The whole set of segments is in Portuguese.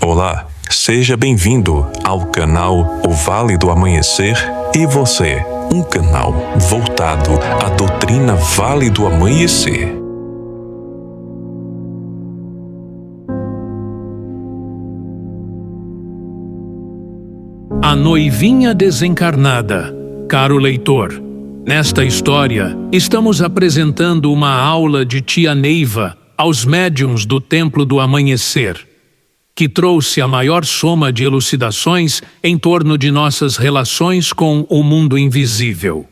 Olá, seja bem-vindo ao canal O Vale do Amanhecer e Você, um canal voltado à doutrina Vale do Amanhecer. A noivinha desencarnada. Caro leitor, nesta história, estamos apresentando uma aula de Tia Neiva aos médiuns do Templo do Amanhecer, que trouxe a maior soma de elucidações em torno de nossas relações com o mundo invisível.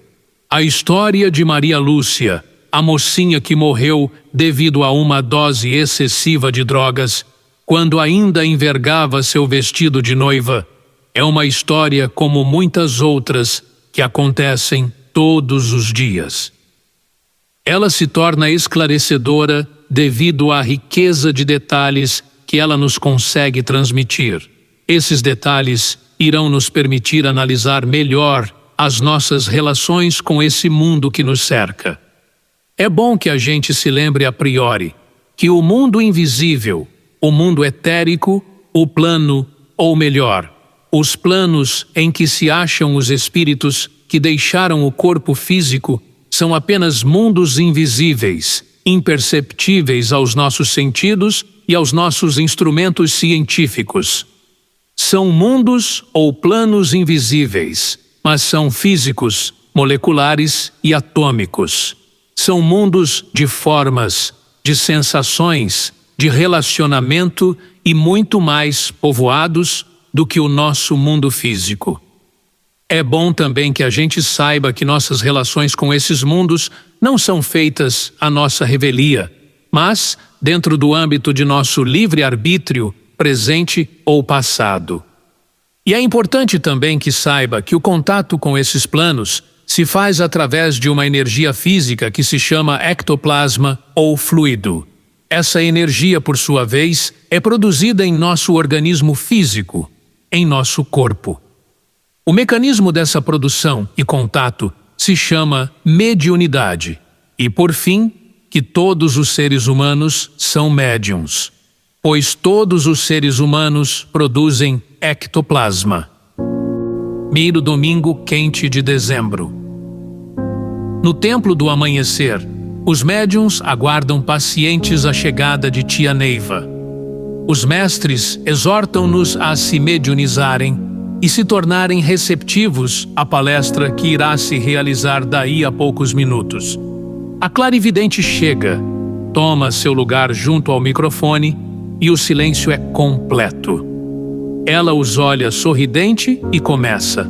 A história de Maria Lúcia, a mocinha que morreu devido a uma dose excessiva de drogas, quando ainda envergava seu vestido de noiva, é uma história como muitas outras que acontecem todos os dias. Ela se torna esclarecedora devido à riqueza de detalhes que ela nos consegue transmitir. Esses detalhes irão nos permitir analisar melhor as nossas relações com esse mundo que nos cerca. É bom que a gente se lembre a priori que o mundo invisível, o mundo etérico, o plano, ou melhor, os planos em que se acham os espíritos que deixaram o corpo físico são apenas mundos invisíveis, imperceptíveis aos nossos sentidos e aos nossos instrumentos científicos. São mundos ou planos invisíveis, mas são físicos, moleculares e atômicos. São mundos de formas, de sensações, de relacionamento e muito mais povoados do que o nosso mundo físico. É bom também que a gente saiba que nossas relações com esses mundos não são feitas à nossa revelia, mas dentro do âmbito de nosso livre-arbítrio, presente ou passado. E é importante também que saiba que o contato com esses planos se faz através de uma energia física que se chama ectoplasma ou fluido. Essa energia, por sua vez, é produzida em nosso organismo físico, em nosso corpo. O mecanismo dessa produção e contato se chama mediunidade. E, por fim, que todos os seres humanos são médiuns, pois todos os seres humanos produzem ectoplasma. Primeiro domingo quente de dezembro. No Templo do Amanhecer, os médiuns aguardam pacientes a chegada de Tia Neiva. Os mestres exortam-nos a se mediunizarem e se tornarem receptivos à palestra que irá se realizar daí a poucos minutos. A clarividente chega, toma seu lugar junto ao microfone e o silêncio é completo. Ela os olha sorridente e começa: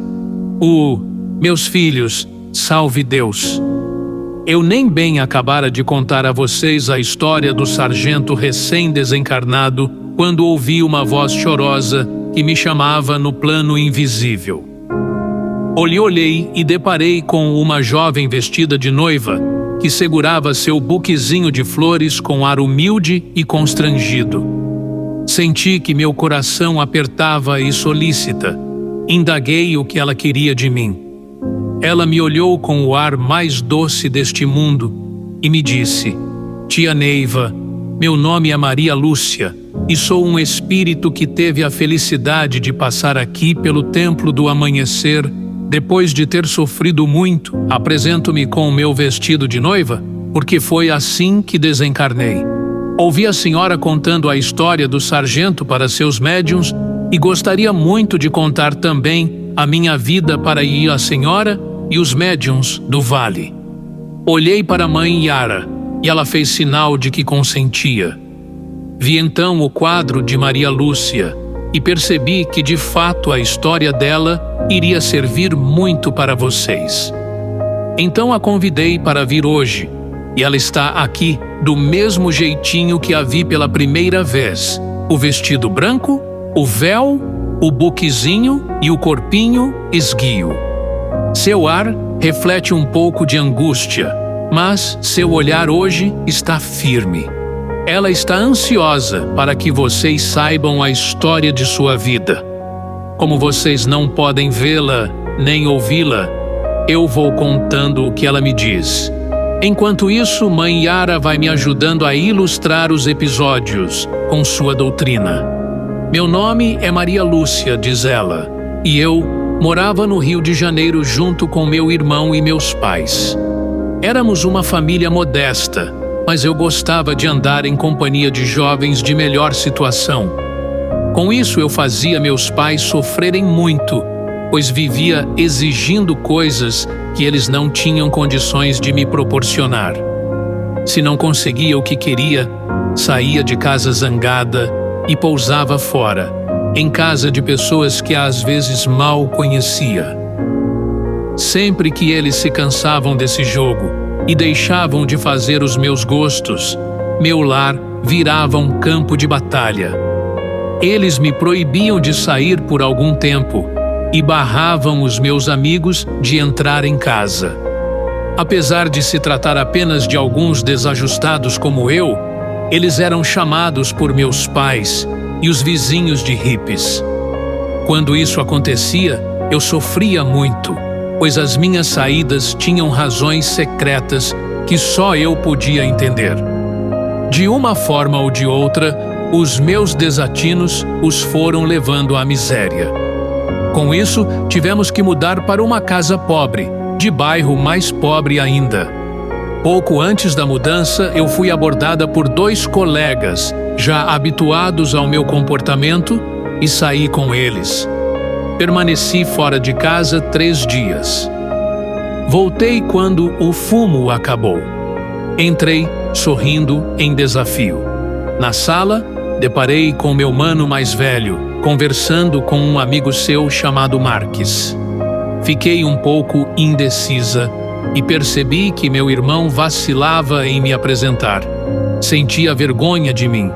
Meus filhos, salve Deus! Eu nem bem acabara de contar a vocês a história do sargento recém-desencarnado quando ouvi uma voz chorosa que me chamava no plano invisível. Olhei e deparei com uma jovem vestida de noiva que segurava seu buquezinho de flores com ar humilde e constrangido. Senti que meu coração apertava e solícita. Indaguei o que ela queria de mim. Ela me olhou com o ar mais doce deste mundo e me disse: Tia Neiva, meu nome é Maria Lúcia e sou um espírito que teve a felicidade de passar aqui pelo Templo do Amanhecer. Depois de ter sofrido muito, apresento-me com o meu vestido de noiva, porque foi assim que desencarnei. Ouvi a senhora contando a história do sargento para seus médiuns e gostaria muito de contar também a minha vida para a senhora e os médiuns do Vale. Olhei para a mãe Yara e ela fez sinal de que consentia. Vi então o quadro de Maria Lúcia e percebi que de fato a história dela iria servir muito para vocês. Então a convidei para vir hoje e ela está aqui do mesmo jeitinho que a vi pela primeira vez: o vestido branco, o véu, o buquezinho e o corpinho esguio. Seu ar reflete um pouco de angústia, mas seu olhar hoje está firme. Ela está ansiosa para que vocês saibam a história de sua vida. Como vocês não podem vê-la nem ouvi-la, eu vou contando o que ela me diz. Enquanto isso, Mãe Yara vai me ajudando a ilustrar os episódios com sua doutrina. Meu nome é Maria Lúcia, diz ela, e eu morava no Rio de Janeiro junto com meu irmão e meus pais. Éramos uma família modesta, mas eu gostava de andar em companhia de jovens de melhor situação. Com isso eu fazia meus pais sofrerem muito, pois vivia exigindo coisas que eles não tinham condições de me proporcionar. Se não conseguia o que queria, saía de casa zangada e pousava fora, em casa de pessoas que às vezes mal conhecia. Sempre que eles se cansavam desse jogo e deixavam de fazer os meus gostos, meu lar virava um campo de batalha. Eles me proibiam de sair por algum tempo e barravam os meus amigos de entrar em casa. Apesar de se tratar apenas de alguns desajustados como eu, eles eram chamados por meus pais e os vizinhos de hippies. Quando isso acontecia, eu sofria muito, pois as minhas saídas tinham razões secretas que só eu podia entender. De uma forma ou de outra, os meus desatinos os foram levando à miséria. Com isso, tivemos que mudar para uma casa pobre, de bairro mais pobre ainda. Pouco antes da mudança, eu fui abordada por 2 colegas, já habituados ao meu comportamento, e saí com eles. Permaneci fora de casa 3 dias. Voltei quando o fumo acabou. Entrei, sorrindo, em desafio. Na sala, deparei com meu mano mais velho, conversando com um amigo seu chamado Marques. Fiquei um pouco indecisa e percebi que meu irmão vacilava em me apresentar. Sentia vergonha de mim.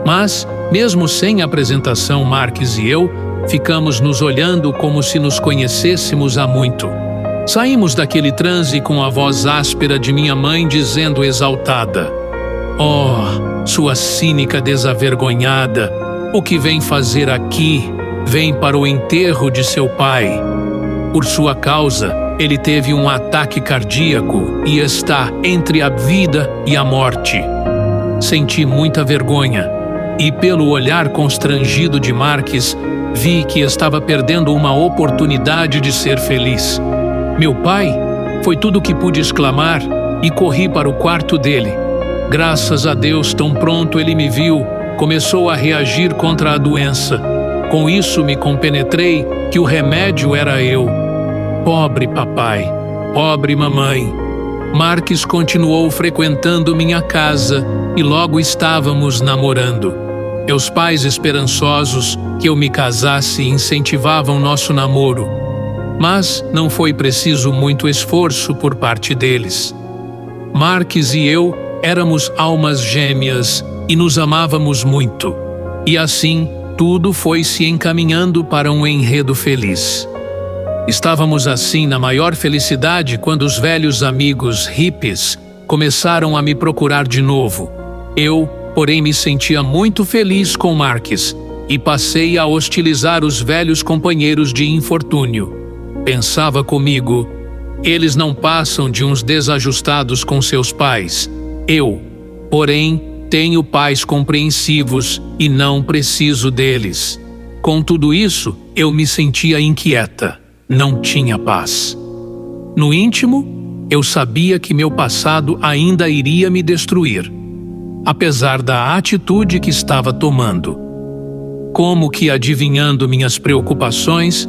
Mas, mesmo sem apresentação, Marques e eu ficamos nos olhando como se nos conhecêssemos há muito. Saímos daquele transe com a voz áspera de minha mãe dizendo exaltada: "Oh, sua cínica desavergonhada, o que vem fazer aqui? Vem para o enterro de seu pai. Por sua causa, ele teve um ataque cardíaco e está entre a vida e a morte." Senti muita vergonha e, pelo olhar constrangido de Marques, vi que estava perdendo uma oportunidade de ser feliz. "Meu pai?" Foi tudo o que pude exclamar e corri para o quarto dele. Graças a Deus, tão pronto ele me viu, começou a reagir contra a doença. Com isso me compenetrei que o remédio era eu. Pobre papai, pobre mamãe. Marques continuou frequentando minha casa e logo estávamos namorando. Meus pais, esperançosos que eu me casasse, incentivavam nosso namoro. Mas não foi preciso muito esforço por parte deles. Marques e eu éramos almas gêmeas e nos amávamos muito. E assim, tudo foi se encaminhando para um enredo feliz. Estávamos assim na maior felicidade quando os velhos amigos hippies começaram a me procurar de novo. Eu, porém, me sentia muito feliz com Marques e passei a hostilizar os velhos companheiros de infortúnio. Pensava comigo: eles não passam de uns desajustados com seus pais. Eu, porém, tenho pais compreensivos e não preciso deles. Com tudo isso, eu me sentia inquieta, não tinha paz. No íntimo, eu sabia que meu passado ainda iria me destruir, apesar da atitude que estava tomando. Como que adivinhando minhas preocupações,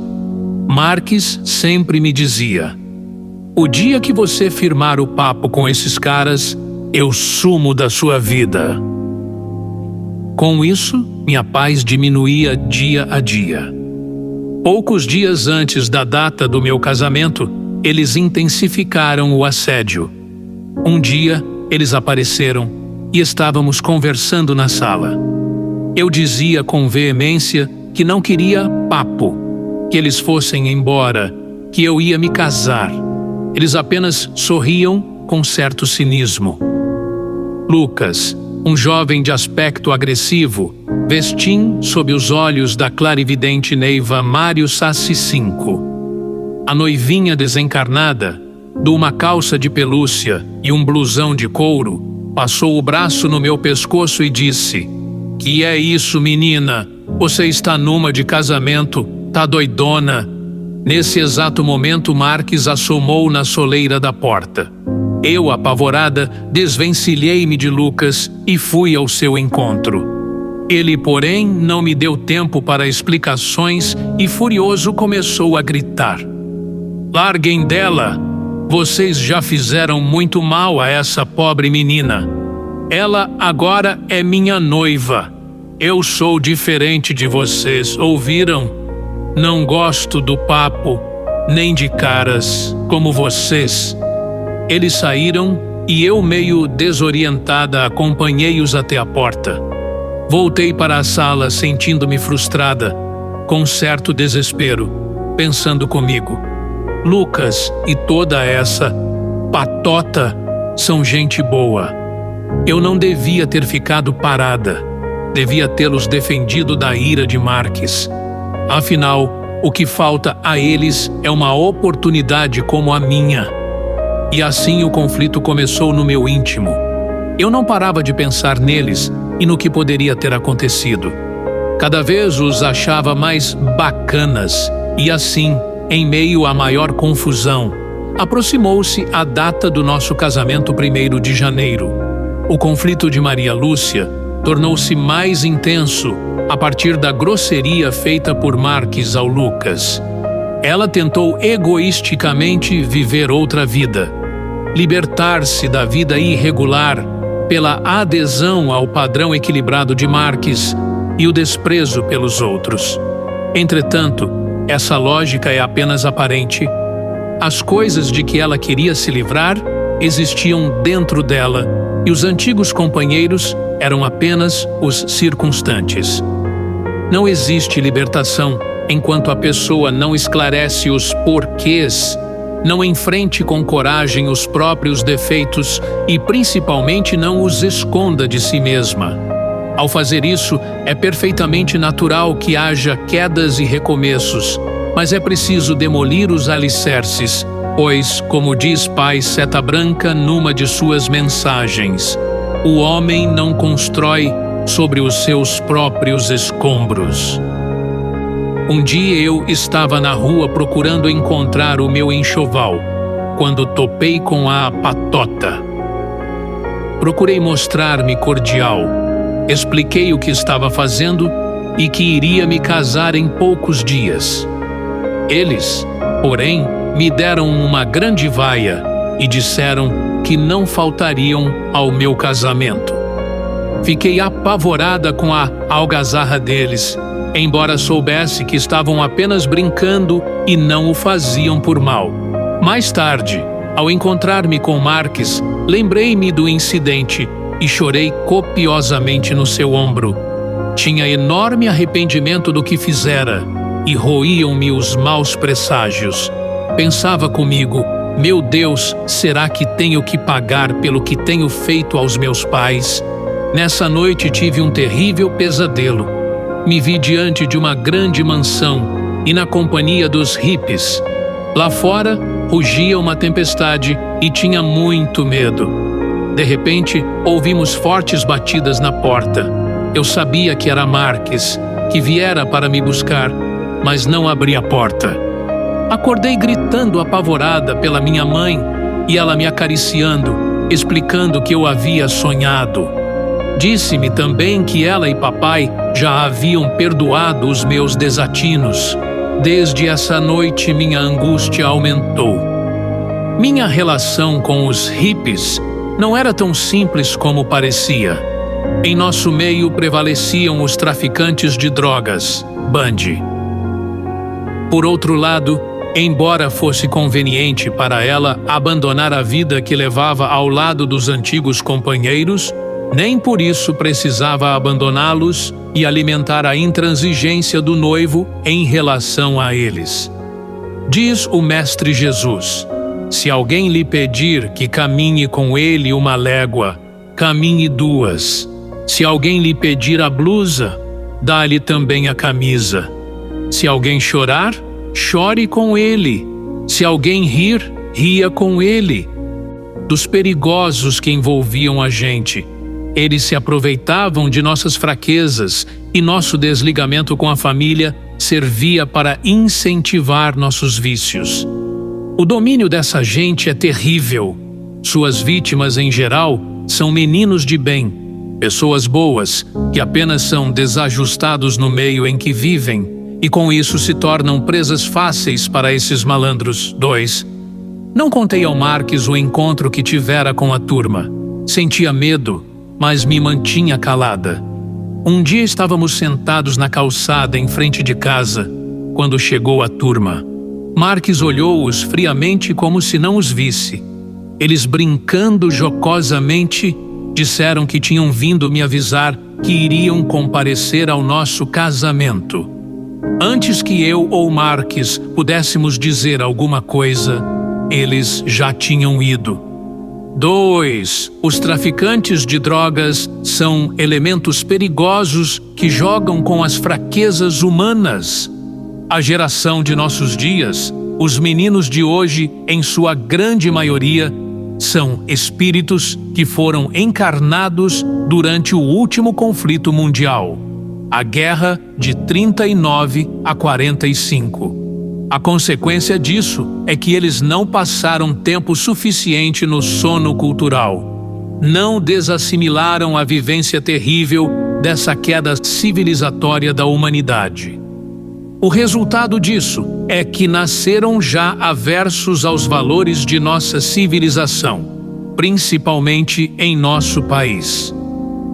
Marques sempre me dizia: "O dia que você firmar o papo com esses caras, eu sumo da sua vida." Com isso, minha paz diminuía dia a dia. Poucos dias antes da data do meu casamento, eles intensificaram o assédio. Um dia, eles apareceram e estávamos conversando na sala. Eu dizia com veemência que não queria papo, que eles fossem embora, que eu ia me casar. Eles apenas sorriam com certo cinismo. Lucas, um jovem de aspecto agressivo, vestim sob os olhos da clarividente Neiva Mário Sassi V. A noivinha desencarnada, de uma calça de pelúcia e um blusão de couro, passou o braço no meu pescoço e disse: "Que é isso, menina? você está numa de casamento, tá doidona." Nesse exato momento, Marques assomou na soleira da porta. Eu, apavorada, desvencilhei-me de Lucas e fui ao seu encontro. Ele, porém, não me deu tempo para explicações e, furioso, começou a gritar: "Larguem dela! Vocês já fizeram muito mal a essa pobre menina. Ela agora é minha noiva. Eu sou diferente de vocês, ouviram? Não gosto do papo, nem de caras como vocês." Eles saíram e eu, meio desorientada, acompanhei-os até a porta. Voltei para a sala sentindo-me frustrada, com certo desespero, pensando comigo: Lucas e toda essa patota são gente boa. Eu não devia ter ficado parada. Devia tê-los defendido da ira de Marques. Afinal, o que falta a eles é uma oportunidade como a minha. E assim o conflito começou no meu íntimo. Eu não parava de pensar neles e no que poderia ter acontecido. Cada vez os achava mais bacanas e assim, em meio à maior confusão, aproximou-se a data do nosso casamento 1º de janeiro. O conflito de Maria Lúcia tornou-se mais intenso a partir da grosseria feita por Marques ao Lucas. Ela tentou egoisticamente viver outra vida, libertar-se da vida irregular pela adesão ao padrão equilibrado de Marques e o desprezo pelos outros. Entretanto, essa lógica é apenas aparente. As coisas de que ela queria se livrar existiam dentro dela e os antigos companheiros eram apenas os circunstantes. Não existe libertação enquanto a pessoa não esclarece os porquês, não enfrente com coragem os próprios defeitos e principalmente não os esconda de si mesma. Ao fazer isso, é perfeitamente natural que haja quedas e recomeços, mas é preciso demolir os alicerces, pois, como diz Pai Seta Branca numa de suas mensagens, o homem não constrói sobre os seus próprios escombros. Um dia eu estava na rua procurando encontrar o meu enxoval, quando topei com a patota. Procurei mostrar-me cordial. Expliquei o que estava fazendo e que iria me casar em poucos dias. Eles, porém, me deram uma grande vaia e disseram que não faltariam ao meu casamento. Fiquei apavorada com a algazarra deles, embora soubesse que estavam apenas brincando e não o faziam por mal. Mais tarde, ao encontrar-me com Marques, lembrei-me do incidente e chorei copiosamente no seu ombro. Tinha enorme arrependimento do que fizera e roíam-me os maus presságios. Pensava comigo: meu Deus, será que tenho que pagar pelo que tenho feito aos meus pais? Nessa noite tive um terrível pesadelo. Me vi diante de uma grande mansão e na companhia dos hippies. Lá fora, rugia uma tempestade e tinha muito medo. De repente, ouvimos fortes batidas na porta. Eu sabia que era Marques, que viera para me buscar, mas não abri a porta. Acordei gritando apavorada pela minha mãe e ela me acariciando, explicando que eu havia sonhado. Disse-me também que ela e papai já haviam perdoado os meus desatinos. Desde essa noite minha angústia aumentou. Minha relação com os hippies não era tão simples como parecia. Em nosso meio prevaleciam os traficantes de drogas, Bundy. Por outro lado, embora fosse conveniente para ela abandonar a vida que levava ao lado dos antigos companheiros, nem por isso precisava abandoná-los e alimentar a intransigência do noivo em relação a eles. Diz o Mestre Jesus: se alguém lhe pedir que caminhe com ele 1 légua, caminhe 2. Se alguém lhe pedir a blusa, dá-lhe também a camisa. Se alguém chorar, chore com ele. Se alguém rir, ria com ele. Dos perigosos que envolviam a gente, Eles se aproveitavam de nossas fraquezas e nosso desligamento com a família servia para incentivar nossos vícios. O domínio dessa gente é terrível. Suas vítimas, em geral, são meninos de bem, pessoas boas, que apenas são desajustados no meio em que vivem e com isso se tornam presas fáceis para esses malandros. 2. Não contei ao Marques o encontro que tivera com a turma. Sentia medo, mas me mantinha calada. Um dia estávamos sentados na calçada em frente de casa, quando chegou a turma. Marques olhou-os friamente como se não os visse. Eles, brincando jocosamente, disseram que tinham vindo me avisar que iriam comparecer ao nosso casamento. Antes que eu ou Marques pudéssemos dizer alguma coisa, eles já tinham ido. 2. Os traficantes de drogas são elementos perigosos que jogam com as fraquezas humanas. A geração de nossos dias, os meninos de hoje, em sua grande maioria, são espíritos que foram encarnados durante o último conflito mundial, a Guerra de 39 a 45. A consequência disso é que eles não passaram tempo suficiente no sono cultural. Não desassimilaram a vivência terrível dessa queda civilizatória da humanidade. O resultado disso é que nasceram já aversos aos valores de nossa civilização, principalmente em nosso país.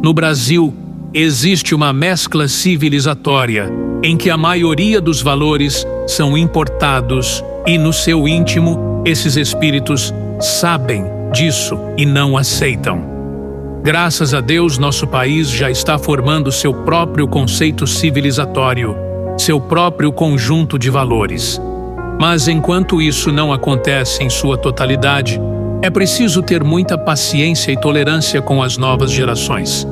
No Brasil, existe uma mescla civilizatória em que a maioria dos valores são importados e, no seu íntimo, esses espíritos sabem disso e não aceitam. Graças a Deus, nosso país já está formando seu próprio conceito civilizatório, seu próprio conjunto de valores. Mas enquanto isso não acontece em sua totalidade, é preciso ter muita paciência e tolerância com as novas gerações.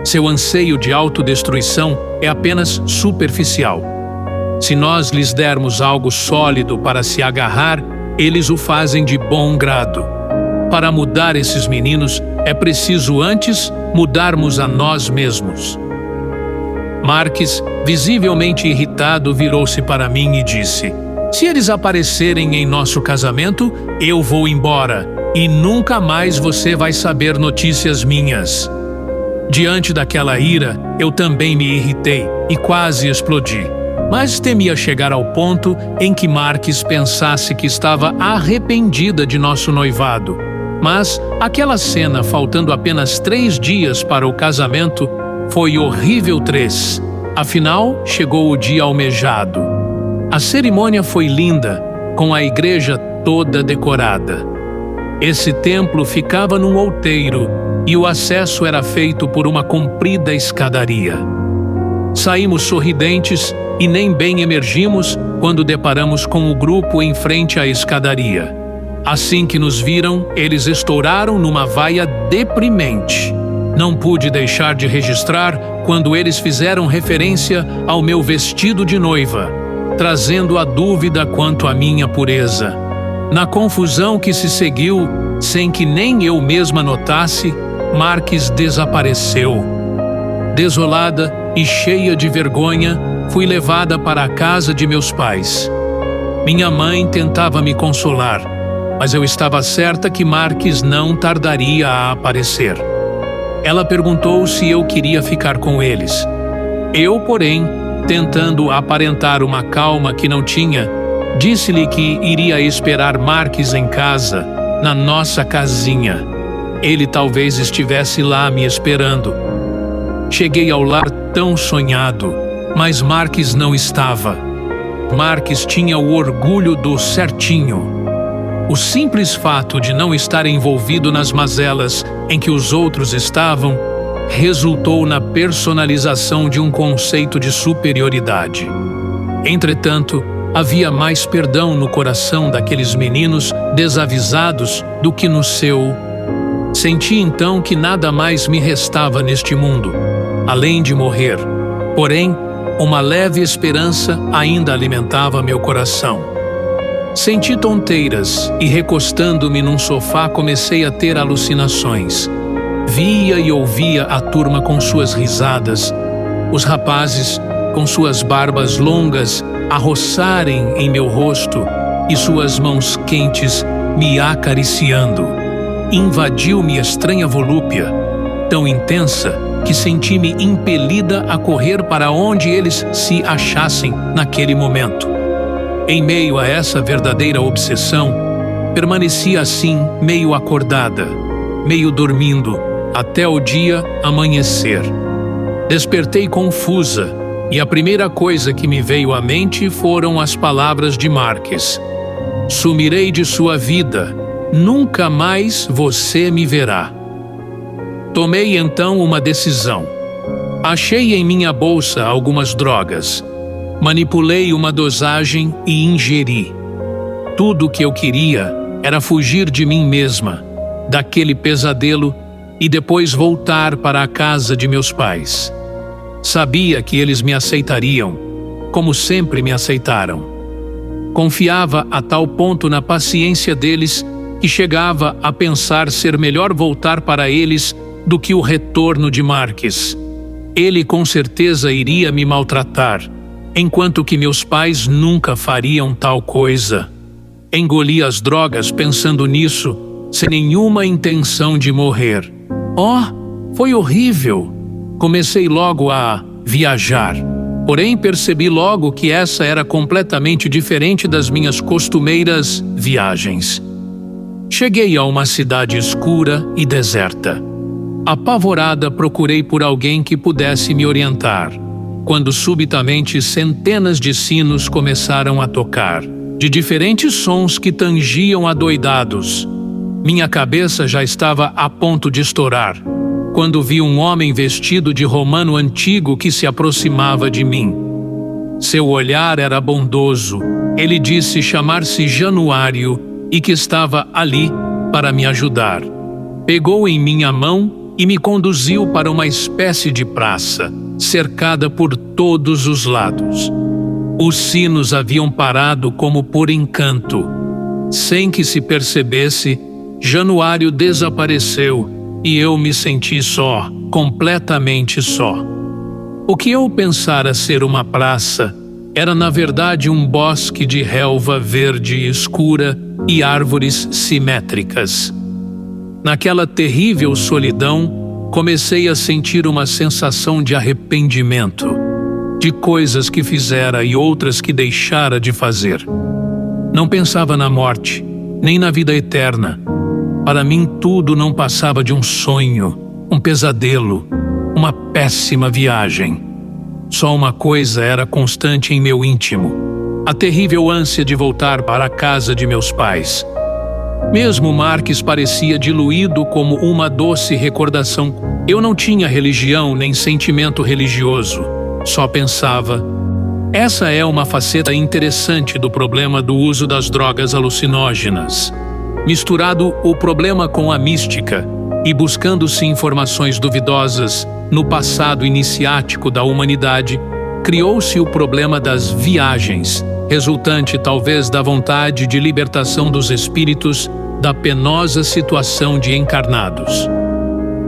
Seu anseio de autodestruição é apenas superficial. Se nós lhes dermos algo sólido para se agarrar, eles o fazem de bom grado. Para mudar esses meninos, é preciso antes mudarmos a nós mesmos. Marques, visivelmente irritado, virou-se para mim e disse: "Se eles aparecerem em nosso casamento, eu vou embora, e nunca mais você vai saber notícias minhas." Diante daquela ira, eu também me irritei e quase explodi. Mas temia chegar ao ponto em que Marques pensasse que estava arrependida de nosso noivado. Mas aquela cena, faltando apenas 3 dias para o casamento, foi horrível. Afinal, chegou o dia almejado. A cerimônia foi linda, com a igreja toda decorada. Esse templo ficava num outeiro e o acesso era feito por uma comprida escadaria. Saímos sorridentes e nem bem emergimos quando deparamos com o grupo em frente à escadaria. Assim que nos viram, eles estouraram numa vaia deprimente. Não pude deixar de registrar quando eles fizeram referência ao meu vestido de noiva, trazendo a dúvida quanto à minha pureza. Na confusão que se seguiu, sem que nem eu mesma notasse, Marques desapareceu. Desolada e cheia de vergonha, fui levada para a casa de meus pais. Minha mãe tentava me consolar, mas eu estava certa que Marques não tardaria a aparecer. Ela perguntou se eu queria ficar com eles. Eu, porém, tentando aparentar uma calma que não tinha, disse-lhe que iria esperar Marques em casa, na nossa casinha. Ele talvez estivesse lá me esperando. Cheguei ao lar tão sonhado, mas Marques não estava. Marques tinha o orgulho do certinho. O simples fato de não estar envolvido nas mazelas em que os outros estavam resultou na personalização de um conceito de superioridade. Entretanto, havia mais perdão no coração daqueles meninos desavisados do que no seu. Senti então que nada mais me restava neste mundo, além de morrer. Porém, uma leve esperança ainda alimentava meu coração. Senti tonteiras e, recostando-me num sofá, comecei a ter alucinações. Via e ouvia a turma com suas risadas, os rapazes com suas barbas longas a roçarem em meu rosto e suas mãos quentes me acariciando. Invadiu-me estranha volúpia, tão intensa que senti-me impelida a correr para onde eles se achassem naquele momento. Em meio a essa verdadeira obsessão, permaneci assim meio acordada, meio dormindo, até o dia amanhecer. Despertei confusa e a primeira coisa que me veio à mente foram as palavras de Marques: "Sumirei de sua vida, nunca mais você me verá." Tomei então uma decisão. Achei em minha bolsa algumas drogas. Manipulei uma dosagem e ingeri. Tudo o que eu queria era fugir de mim mesma, daquele pesadelo, e depois voltar para a casa de meus pais. Sabia que eles me aceitariam, como sempre me aceitaram. Confiava a tal ponto na paciência deles que chegava a pensar ser melhor voltar para eles do que o retorno de Marques. Ele com certeza iria me maltratar, enquanto que meus pais nunca fariam tal coisa. Engoli as drogas pensando nisso, sem nenhuma intenção de morrer. Foi horrível! Comecei logo a viajar. Porém, percebi logo que essa era completamente diferente das minhas costumeiras viagens. Cheguei a uma cidade escura e deserta. Apavorada, procurei por alguém que pudesse me orientar, quando subitamente centenas de sinos começaram a tocar, de diferentes sons que tangiam adoidados. Minha cabeça já estava a ponto de estourar, quando vi um homem vestido de romano antigo que se aproximava de mim. Seu olhar era bondoso. Ele disse chamar-se Januário e que estava ali para me ajudar. Pegou em minha mão e me conduziu para uma espécie de praça, cercada por todos os lados. Os sinos haviam parado como por encanto. Sem que se percebesse, Januário desapareceu e eu me senti só, completamente só. O que eu pensara ser uma praça era na verdade um bosque de relva verde escura e árvores simétricas. Naquela terrível solidão, comecei a sentir uma sensação de arrependimento, de coisas que fizera e outras que deixara de fazer. Não pensava na morte, nem na vida eterna. Para mim tudo não passava de um sonho, um pesadelo, uma péssima viagem. Só uma coisa era constante em meu íntimo: a terrível ânsia de voltar para a casa de meus pais. Mesmo Marques parecia diluído como uma doce recordação. Eu não tinha religião nem sentimento religioso. Só pensava: essa é uma faceta interessante do problema do uso das drogas alucinógenas. Misturado o problema com a mística e buscando-se informações duvidosas no passado iniciático da humanidade, criou-se o problema das viagens, resultante talvez da vontade de libertação dos espíritos da penosa situação de encarnados.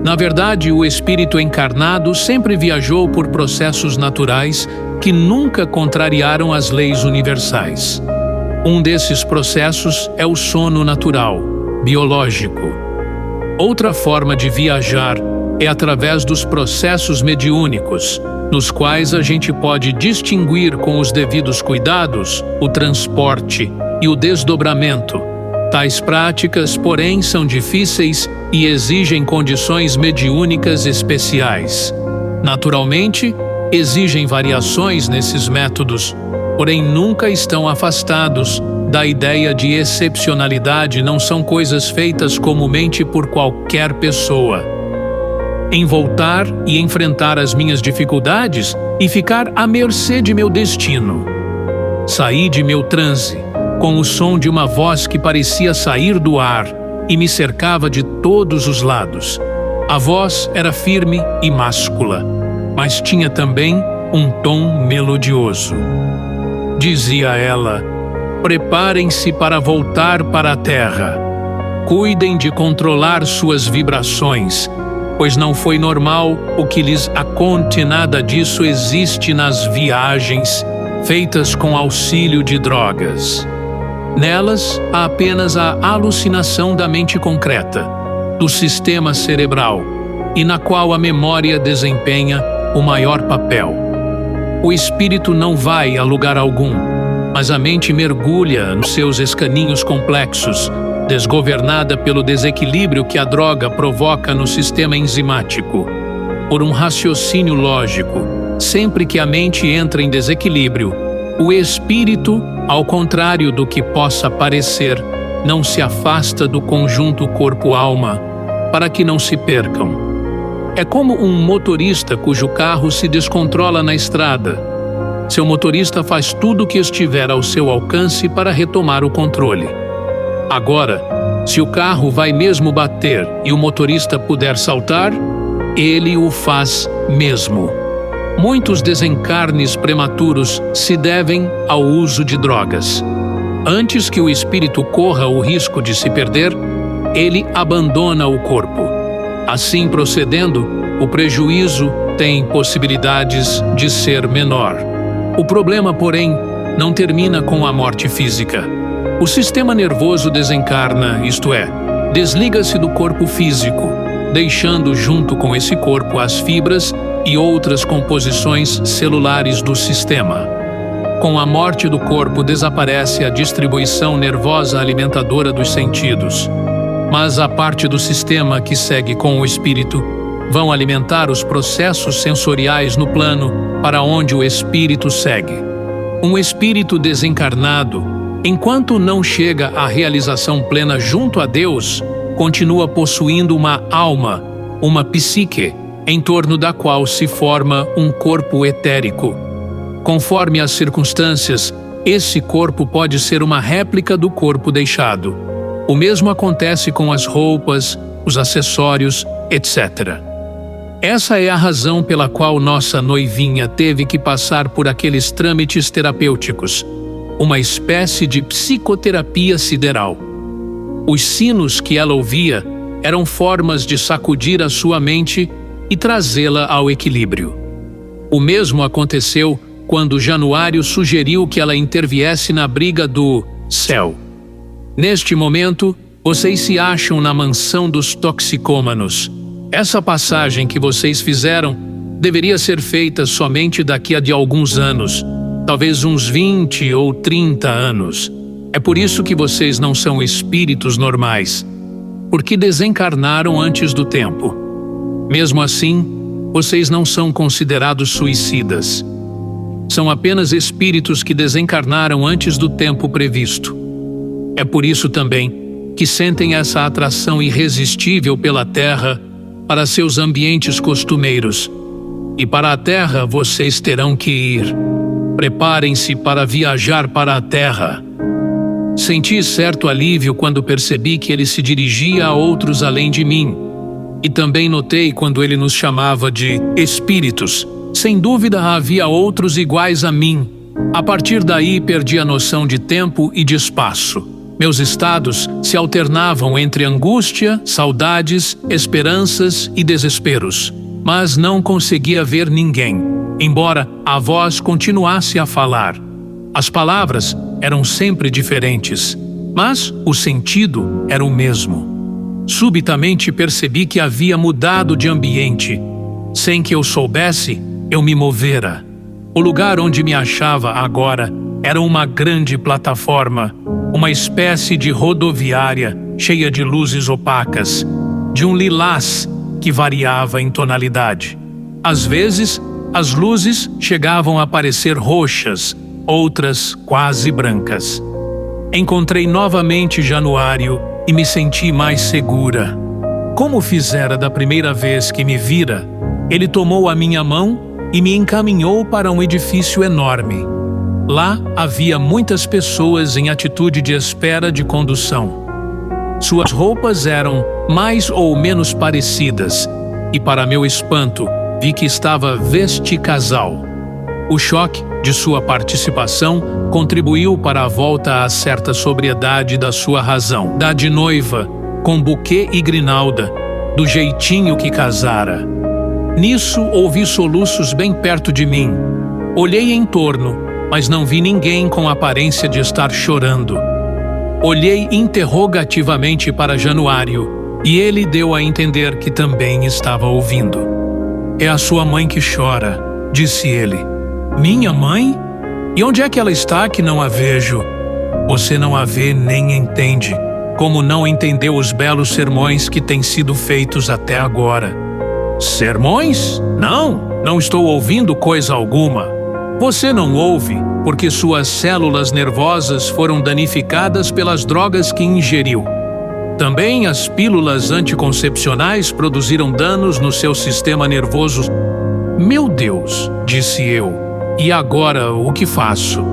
Na verdade, o espírito encarnado sempre viajou por processos naturais que nunca contrariaram as leis universais. Um desses processos é o sono natural, biológico. Outra forma de viajar é através dos processos mediúnicos, nos quais a gente pode distinguir com os devidos cuidados o transporte e o desdobramento. Tais práticas, porém, são difíceis e exigem condições mediúnicas especiais. Naturalmente, exigem variações nesses métodos, porém nunca estão afastados da ideia de excepcionalidade. Não são coisas feitas comumente por qualquer pessoa. Em voltar e enfrentar as minhas dificuldades e ficar à mercê de meu destino. Saí de meu transe, com o som de uma voz que parecia sair do ar e me cercava de todos os lados. A voz era firme e máscula, mas tinha também um tom melodioso. Dizia ela: preparem-se para voltar para a terra. Cuidem de controlar suas vibrações, pois não foi normal o que lhes aconte. Nada disso existe nas viagens feitas com auxílio de drogas. Nelas há apenas a alucinação da mente concreta, do sistema cerebral, e na qual a memória desempenha o maior papel. O espírito não vai a lugar algum, mas a mente mergulha nos seus escaninhos complexos, desgovernada pelo desequilíbrio que a droga provoca no sistema enzimático. Por um raciocínio lógico, sempre que a mente entra em desequilíbrio, o espírito, ao contrário do que possa parecer, não se afasta do conjunto corpo-alma, para que não se percam. É como um motorista cujo carro se descontrola na estrada. Seu motorista faz tudo o que estiver ao seu alcance para retomar o controle. Agora, se o carro vai mesmo bater e o motorista puder saltar, ele o faz mesmo. Muitos desencarnes prematuros se devem ao uso de drogas. Antes que o espírito corra o risco de se perder, ele abandona o corpo. Assim procedendo, o prejuízo tem possibilidades de ser menor. O problema, porém, não termina com a morte física. O sistema nervoso desencarna, isto é, desliga-se do corpo físico, deixando junto com esse corpo as fibras e outras composições celulares do sistema. Com a morte do corpo desaparece a distribuição nervosa alimentadora dos sentidos. Mas a parte do sistema que segue com o espírito vão alimentar os processos sensoriais no plano para onde o espírito segue. Um espírito desencarnado, enquanto não chega à realização plena junto a Deus, continua possuindo uma alma, uma psique, em torno da qual se forma um corpo etérico. Conforme as circunstâncias, esse corpo pode ser uma réplica do corpo deixado. O mesmo acontece com as roupas, os acessórios, etc. Essa é a razão pela qual nossa noivinha teve que passar por aqueles trâmites terapêuticos, uma espécie de psicoterapia sideral. Os sinos que ela ouvia eram formas de sacudir a sua mente e trazê-la ao equilíbrio. O mesmo aconteceu quando Januário sugeriu que ela interviesse na briga do céu. Neste momento, vocês se acham na mansão dos toxicômanos. Essa passagem que vocês fizeram deveria ser feita somente daqui a de alguns anos, talvez uns 20 ou 30 anos. É por isso que vocês não são espíritos normais, porque desencarnaram antes do tempo. Mesmo assim, vocês não são considerados suicidas. São apenas espíritos que desencarnaram antes do tempo previsto. É por isso também que sentem essa atração irresistível pela Terra para seus ambientes costumeiros. E para a Terra vocês terão que ir. Preparem-se para viajar para a Terra. Senti certo alívio quando percebi que ele se dirigia a outros além de mim. E também notei quando ele nos chamava de espíritos. Sem dúvida havia outros iguais a mim. A partir daí perdi a noção de tempo e de espaço. Meus estados se alternavam entre angústia, saudades, esperanças e desesperos. Mas não conseguia ver ninguém, embora a voz continuasse a falar. As palavras eram sempre diferentes, mas o sentido era o mesmo. Subitamente percebi que havia mudado de ambiente. Sem que eu soubesse, eu me movera. O lugar onde me achava agora era uma grande plataforma, uma espécie de rodoviária cheia de luzes opacas, de um lilás que variava em tonalidade. Às vezes, as luzes chegavam a parecer roxas, outras quase brancas. Encontrei novamente Januário e me senti mais segura. Como fizera da primeira vez que me vira, ele tomou a minha mão e me encaminhou para um edifício enorme. Lá havia muitas pessoas em atitude de espera de condução. Suas roupas eram mais ou menos parecidas, e para meu espanto, vi que estava vesticasal. O choque de sua participação contribuiu para a volta a certa sobriedade da sua razão. Da de noiva, com buquê e grinalda, do jeitinho que casara. Nisso ouvi soluços bem perto de mim. Olhei em torno, mas não vi ninguém com aparência de estar chorando. Olhei interrogativamente para Januário e ele deu a entender que também estava ouvindo. "É a sua mãe que chora", disse ele. "Minha mãe? E onde é que ela está que não a vejo?" "Você não a vê nem entende, como não entendeu os belos sermões que têm sido feitos até agora." "Sermões? Não estou ouvindo coisa alguma." "Você não ouve porque suas células nervosas foram danificadas pelas drogas que ingeriu. Também as pílulas anticoncepcionais produziram danos no seu sistema nervoso." "Meu Deus", disse eu, "e agora o que faço?"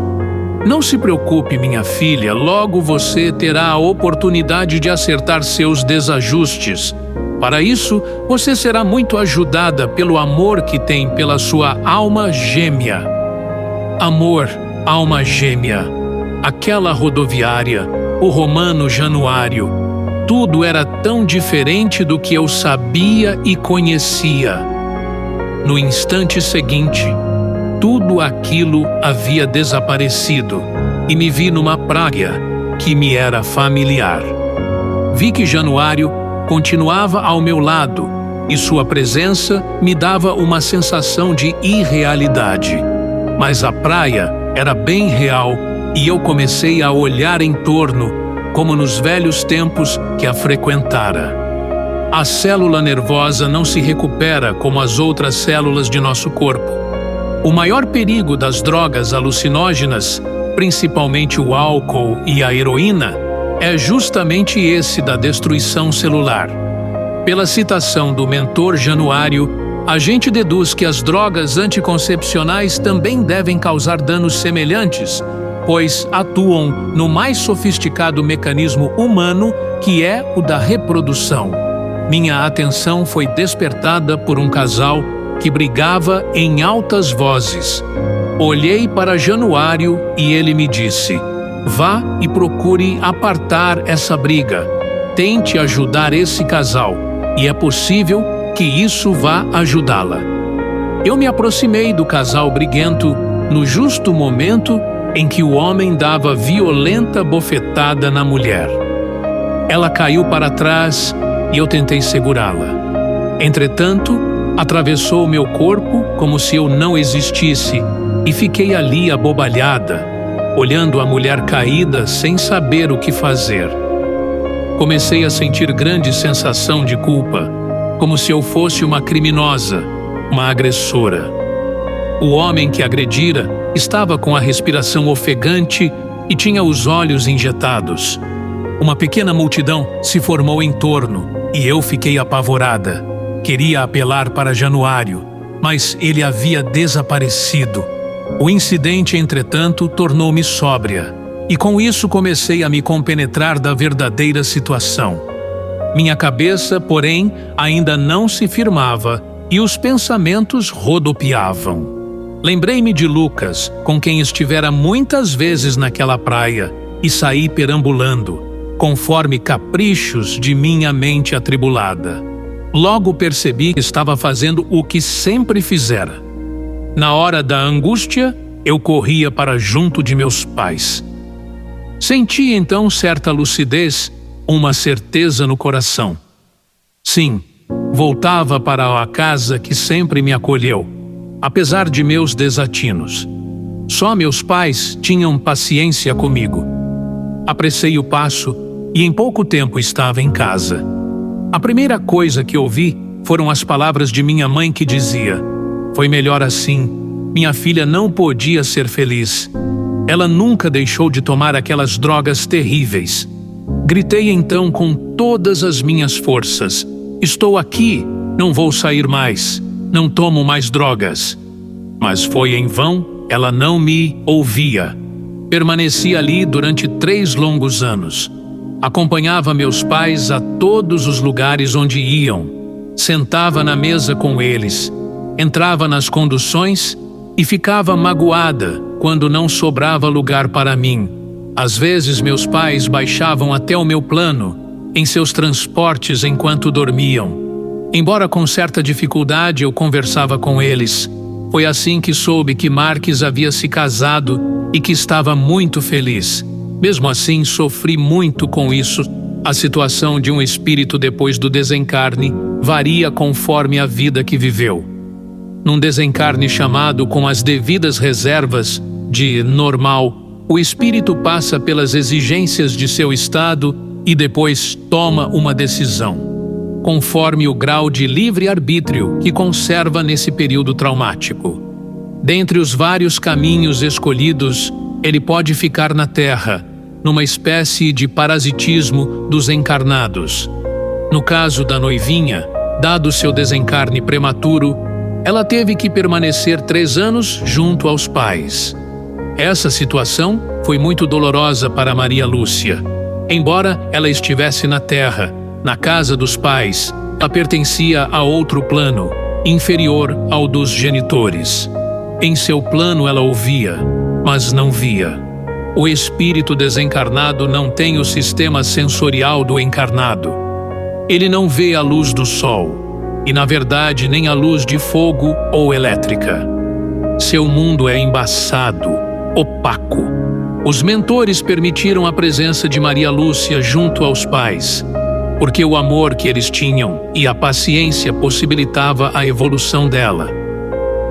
"Não se preocupe, minha filha, logo você terá a oportunidade de acertar seus desajustes. Para isso, você será muito ajudada pelo amor que tem pela sua alma gêmea." Amor, alma gêmea, aquela rodoviária, o romano Januário, tudo era tão diferente do que eu sabia e conhecia. No instante seguinte, tudo aquilo havia desaparecido e me vi numa praia que me era familiar. Vi que Januário continuava ao meu lado e sua presença me dava uma sensação de irrealidade. Mas a praia era bem real e eu comecei a olhar em torno, como nos velhos tempos que a frequentara. A célula nervosa não se recupera como as outras células de nosso corpo. O maior perigo das drogas alucinógenas, principalmente o álcool e a heroína, é justamente esse da destruição celular. Pela citação do mentor Januário, a gente deduz que as drogas anticoncepcionais também devem causar danos semelhantes, pois atuam no mais sofisticado mecanismo humano, que é o da reprodução. Minha atenção foi despertada por um casal que brigava em altas vozes. Olhei para Januário e ele me disse: "Vá e procure apartar essa briga. Tente ajudar esse casal, e é possível que isso vá ajudá-la." Eu me aproximei do casal briguento no justo momento em que o homem dava violenta bofetada na mulher. Ela caiu para trás e eu tentei segurá-la. Entretanto, atravessou meu corpo como se eu não existisse e fiquei ali abobalhada, olhando a mulher caída sem saber o que fazer. Comecei a sentir grande sensação de culpa, como se eu fosse uma criminosa, uma agressora. O homem que agredira estava com a respiração ofegante e tinha os olhos injetados. Uma pequena multidão se formou em torno e eu fiquei apavorada. Queria apelar para Januário, mas ele havia desaparecido. O incidente, entretanto, tornou-me sóbria, e com isso comecei a me compenetrar da verdadeira situação. Minha cabeça, porém, ainda não se firmava e os pensamentos rodopiavam. Lembrei-me de Lucas, com quem estivera muitas vezes naquela praia, e saí perambulando, conforme caprichos de minha mente atribulada. Logo percebi que estava fazendo o que sempre fizera. Na hora da angústia, eu corria para junto de meus pais. Senti então certa lucidez, uma certeza no coração. Sim, voltava para a casa que sempre me acolheu, apesar de meus desatinos. Só meus pais tinham paciência comigo. Apressei o passo e em pouco tempo estava em casa. A primeira coisa que ouvi foram as palavras de minha mãe que dizia: "Foi melhor assim. Minha filha não podia ser feliz. Ela nunca deixou de tomar aquelas drogas terríveis." Gritei então com todas as minhas forças: "Estou aqui, não vou sair mais, não tomo mais drogas." Mas foi em vão, ela não me ouvia. Permaneci ali durante 3 longos anos. Acompanhava meus pais a todos os lugares onde iam. Sentava na mesa com eles. Entrava nas conduções e ficava magoada quando não sobrava lugar para mim. Às vezes meus pais baixavam até o meu plano, em seus transportes enquanto dormiam. Embora com certa dificuldade eu conversava com eles. Foi assim que soube que Marques havia se casado e que estava muito feliz. Mesmo assim, sofri muito com isso. A situação de um espírito depois do desencarne varia conforme a vida que viveu. Num desencarne chamado com as devidas reservas de normal, o espírito passa pelas exigências de seu estado e depois toma uma decisão, conforme o grau de livre-arbítrio que conserva nesse período traumático. Dentre os vários caminhos escolhidos, ele pode ficar na Terra, numa espécie de parasitismo dos encarnados. No caso da noivinha, dado seu desencarne prematuro, ela teve que permanecer 3 anos junto aos pais. Essa situação foi muito dolorosa para Maria Lúcia. Embora ela estivesse na Terra, na casa dos pais, ela pertencia a outro plano, inferior ao dos genitores. Em seu plano ela ouvia, mas não via. O espírito desencarnado não tem o sistema sensorial do encarnado. Ele não vê a luz do sol, e na verdade nem a luz de fogo ou elétrica. Seu mundo é embaçado, opaco. Os mentores permitiram a presença de Maria Lúcia junto aos pais, porque o amor que eles tinham e a paciência possibilitava a evolução dela.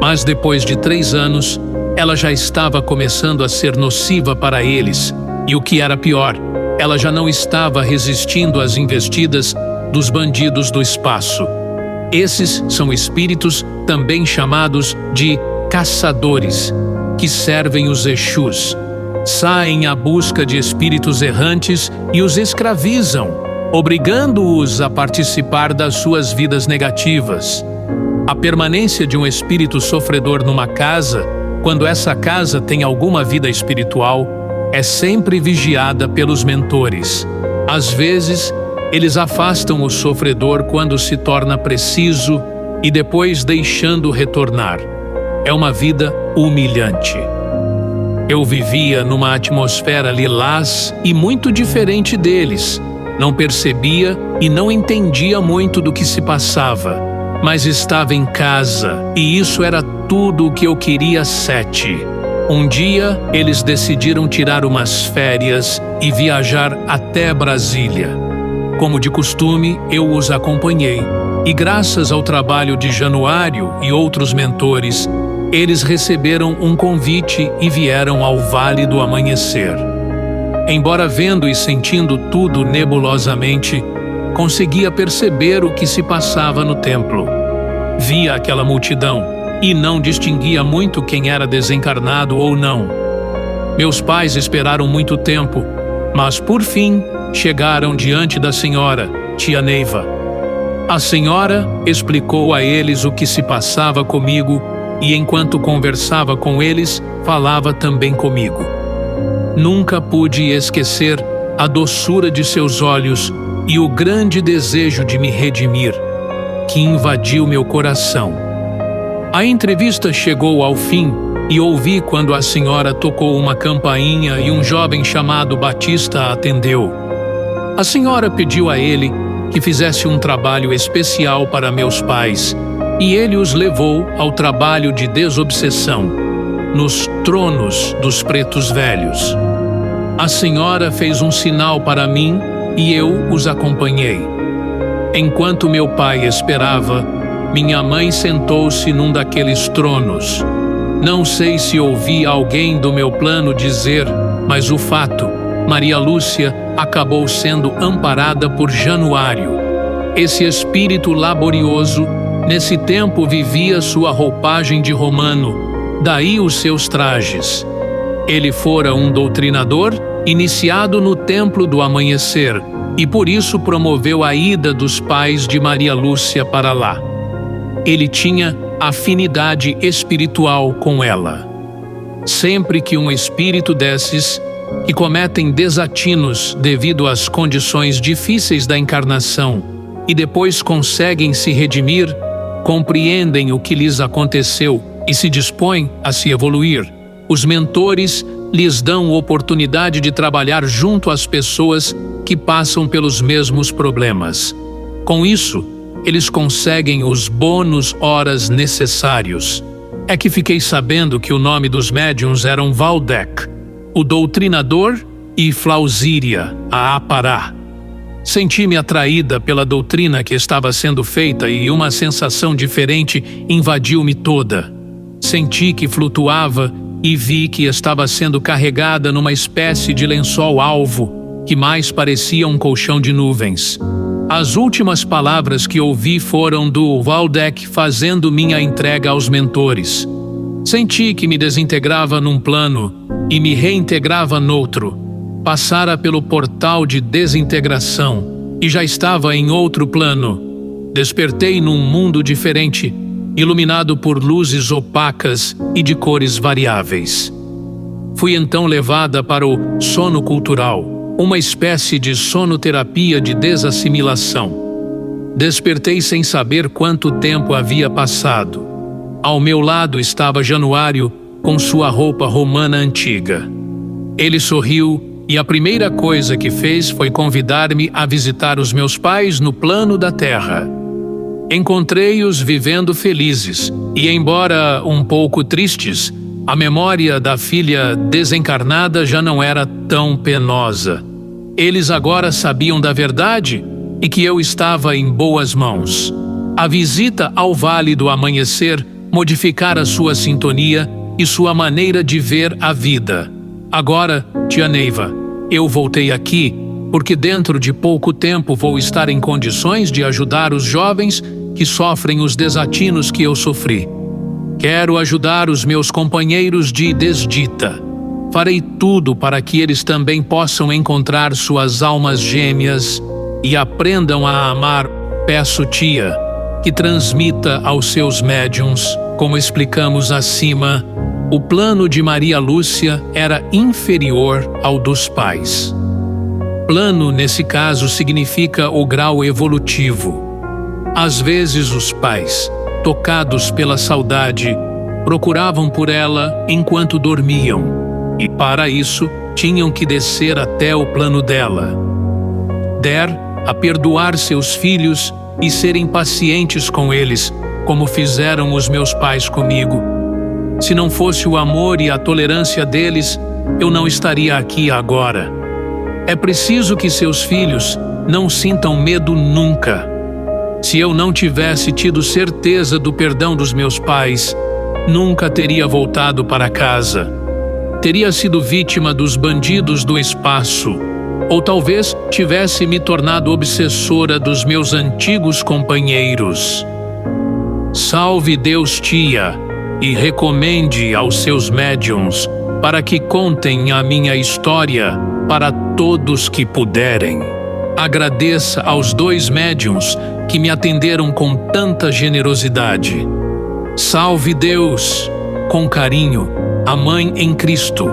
Mas depois de 3 anos, ela já estava começando a ser nociva para eles, e o que era pior, ela já não estava resistindo às investidas dos bandidos do espaço. Esses são espíritos também chamados de caçadores, que servem os Exus. Saem à busca de espíritos errantes e os escravizam, obrigando-os a participar das suas vidas negativas. A permanência de um espírito sofredor numa casa, quando essa casa tem alguma vida espiritual, é sempre vigiada pelos mentores. Às vezes, eles afastam o sofredor quando se torna preciso e depois deixando retornar. É uma vida humilhante. Eu vivia numa atmosfera lilás e muito diferente deles. Não percebia e não entendia muito do que se passava, mas estava em casa e isso era tudo o que eu queria. 7. Um dia, eles decidiram tirar umas férias e viajar até Brasília. Como de costume, eu os acompanhei e graças ao trabalho de Januário e outros mentores, eles receberam um convite e vieram ao Vale do Amanhecer. Embora vendo e sentindo tudo nebulosamente, conseguia perceber o que se passava no templo. Via aquela multidão e não distinguia muito quem era desencarnado ou não. Meus pais esperaram muito tempo, mas por fim chegaram diante da senhora, tia Neiva. A senhora explicou a eles o que se passava comigo e enquanto conversava com eles, falava também comigo. Nunca pude esquecer a doçura de seus olhos e o grande desejo de me redimir, que invadiu meu coração. A entrevista chegou ao fim e ouvi quando a senhora tocou uma campainha e um jovem chamado Batista a atendeu. A senhora pediu a ele que fizesse um trabalho especial para meus pais e ele os levou ao trabalho de desobsessão, nos tronos dos pretos velhos. A senhora fez um sinal para mim e eu os acompanhei. Enquanto meu pai esperava, minha mãe sentou-se num daqueles tronos. Não sei se ouvi alguém do meu plano dizer, mas o fato, Maria Lúcia acabou sendo amparada por Januário. Esse espírito laborioso, nesse tempo vivia sua roupagem de romano, daí os seus trajes. Ele fora um doutrinador iniciado no Templo do Amanhecer e por isso promoveu a ida dos pais de Maria Lúcia para lá. Ele tinha afinidade espiritual com ela. Sempre que um espírito desses, que cometem desatinos devido às condições difíceis da encarnação e depois conseguem se redimir, compreendem o que lhes aconteceu e se dispõem a se evoluir, os mentores lhes dão oportunidade de trabalhar junto às pessoas que passam pelos mesmos problemas. Com isso, eles conseguem os bônus horas necessários. É que fiquei sabendo que o nome dos médiuns eram Valdec, o doutrinador, e Flausíria, a Apará. Senti-me atraída pela doutrina que estava sendo feita e uma sensação diferente invadiu-me toda. Senti que flutuava e vi que estava sendo carregada numa espécie de lençol alvo, que mais parecia um colchão de nuvens. As últimas palavras que ouvi foram do Valdec fazendo minha entrega aos mentores. Senti que me desintegrava num plano e me reintegrava noutro. Passara pelo portal de desintegração e já estava em outro plano. Despertei num mundo diferente, iluminado por luzes opacas e de cores variáveis. Fui então levada para o sono cultural, uma espécie de sonoterapia de desassimilação. Despertei sem saber quanto tempo havia passado. Ao meu lado estava Januário com sua roupa romana antiga. Ele sorriu e a primeira coisa que fez foi convidar-me a visitar os meus pais no plano da terra. Encontrei-os vivendo felizes e, embora um pouco tristes, a memória da filha desencarnada já não era tão penosa. Eles agora sabiam da verdade e que eu estava em boas mãos. A visita ao Vale do Amanhecer modificara sua sintonia e sua maneira de ver a vida. Agora, tia Neiva, eu voltei aqui porque dentro de pouco tempo vou estar em condições de ajudar os jovens que sofrem os desatinos que eu sofri. Quero ajudar os meus companheiros de desdita. Farei tudo para que eles também possam encontrar suas almas gêmeas e aprendam a amar. Peço, tia, que transmita aos seus médiuns, como explicamos acima, o plano de Maria Lúcia era inferior ao dos pais. Plano, nesse caso, significa o grau evolutivo. Às vezes os pais, tocados pela saudade, procuravam por ela enquanto dormiam, e para isso tinham que descer até o plano dela. A perdoar seus filhos e serem pacientes com eles, como fizeram os meus pais comigo. Se não fosse o amor e a tolerância deles, eu não estaria aqui agora. É preciso que seus filhos não sintam medo nunca. Se eu não tivesse tido certeza do perdão dos meus pais, nunca teria voltado para casa. Teria sido vítima dos bandidos do espaço, ou talvez tivesse me tornado obsessora dos meus antigos companheiros. Salve Deus, tia, e recomende aos seus médiuns para que contem a minha história para todos que puderem. Agradeça aos 2 médiuns que me atenderam com tanta generosidade. Salve Deus! Com carinho, a Mãe em Cristo.